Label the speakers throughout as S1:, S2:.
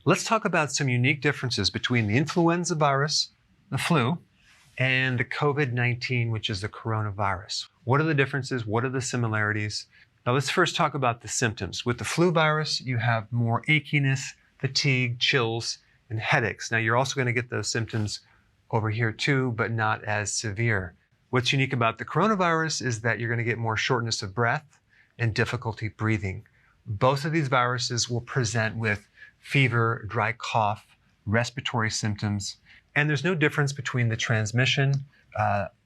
S1: Let's talk about some unique differences between the influenza virus, the flu, and the COVID-19, which is the coronavirus. What are the differences? What are the similarities? Now let's first talk about the symptoms. With the flu virus, you have more achiness, fatigue, chills, and headaches. Now you're also going to get those symptoms over here too, but not as severe. What's unique about the coronavirus is that you're going to get more shortness of breath and difficulty breathing. Both of these viruses will present with fever, dry cough, respiratory symptoms, and there's no difference between the transmission.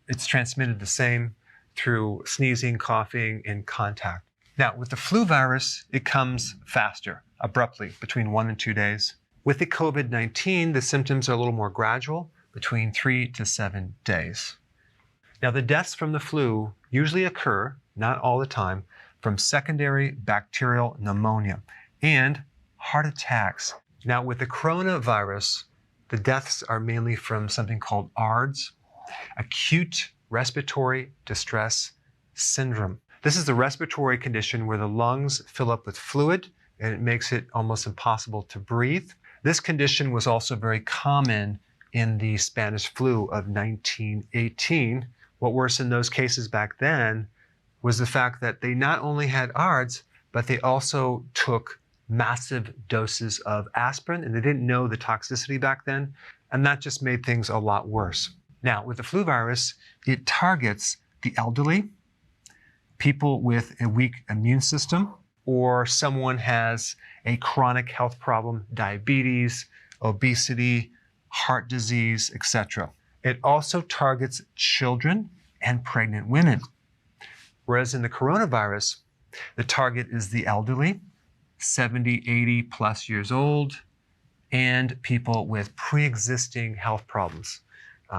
S1: It's transmitted the same through sneezing, coughing, and contact. Now, with the flu virus, it comes faster, abruptly, between 1 and 2 days. With the COVID-19, the symptoms are a little more gradual, between 3 to 7 days. Now, the deaths from the flu usually occur, not all the time, from secondary bacterial pneumonia and heart attacks. Now, with the coronavirus, the deaths are mainly from something called ARDS, acute respiratory distress syndrome. This is a respiratory condition where the lungs fill up with fluid and it makes it almost impossible to breathe. This condition was also very common in the Spanish flu of 1918. What worsened those cases back then was the fact that they not only had ARDS, but they also took massive doses of aspirin, and they didn't know the toxicity back then, and that just made things a lot worse. Now, with the flu virus, it targets the elderly, people with a weak immune system, or someone has a chronic health problem, diabetes, obesity, heart disease, etc. It also targets children and pregnant women. Whereas in the coronavirus, the target is the elderly, 70, 80 plus years old, and people with pre-existing health problems.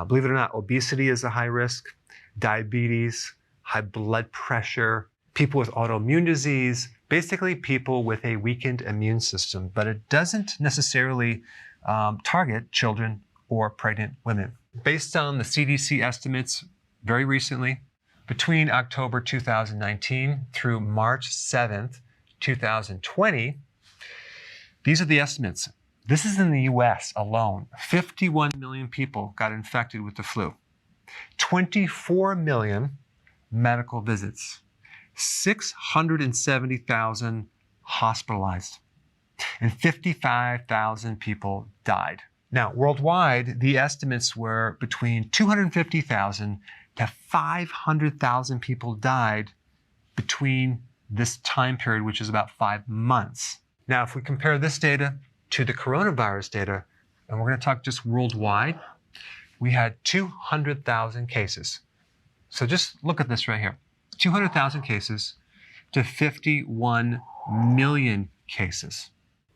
S1: Believe it or not, obesity is a high risk, diabetes, high blood pressure, people with autoimmune disease, basically people with a weakened immune system, but it doesn't necessarily target children or pregnant women. Based on the CDC estimates very recently, between October 2019 through March 7th, 2020, these are the estimates. This is in the US alone. 51 million people got infected with the flu. 24 million medical visits. 670,000 hospitalized. And 55,000 people died. Now, worldwide, the estimates were between 250,000 to 500,000 people died between this time period, which is about 5 months. Now, if we compare this data to the coronavirus data, and we're going to talk just worldwide, we had 200,000 cases. So just look at this right here. 200,000 cases to 51 million cases.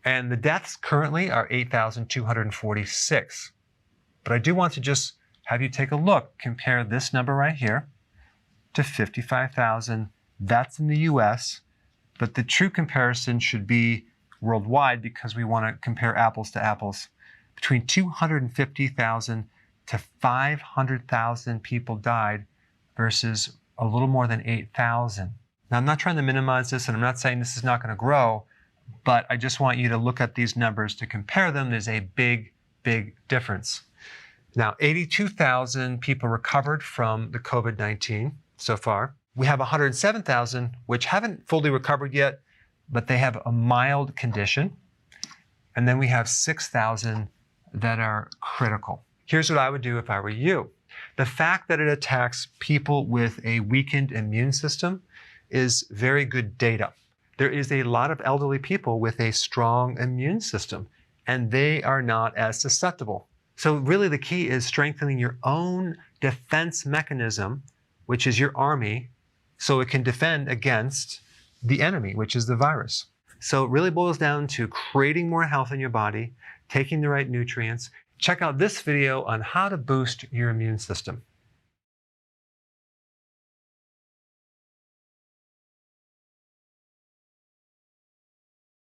S1: And the deaths currently are 8,246. But I do want to just have you take a look, compare this number right here to 55,000. That's in the US, but the true comparison should be worldwide because we want to compare apples to apples. Between 250,000 to 500,000 people died versus a little more than 8,000. Now, I'm not trying to minimize this, and I'm not saying this is not going to grow, but I just want you to look at these numbers to compare them. There's a big, big difference. Now, 82,000 people recovered from the COVID-19 so far. We have 107,000 which haven't fully recovered yet, but they have a mild condition. And then we have 6,000 that are critical. Here's what I would do if I were you. The fact that it attacks people with a weakened immune system is very good data. There is a lot of elderly people with a strong immune system, and they are not as susceptible. So really the key is strengthening your own defense mechanism, which is your army, so it can defend against the enemy, which is the virus. So it really boils down to creating more health in your body, taking the right nutrients. Check out this video on how to boost your immune system.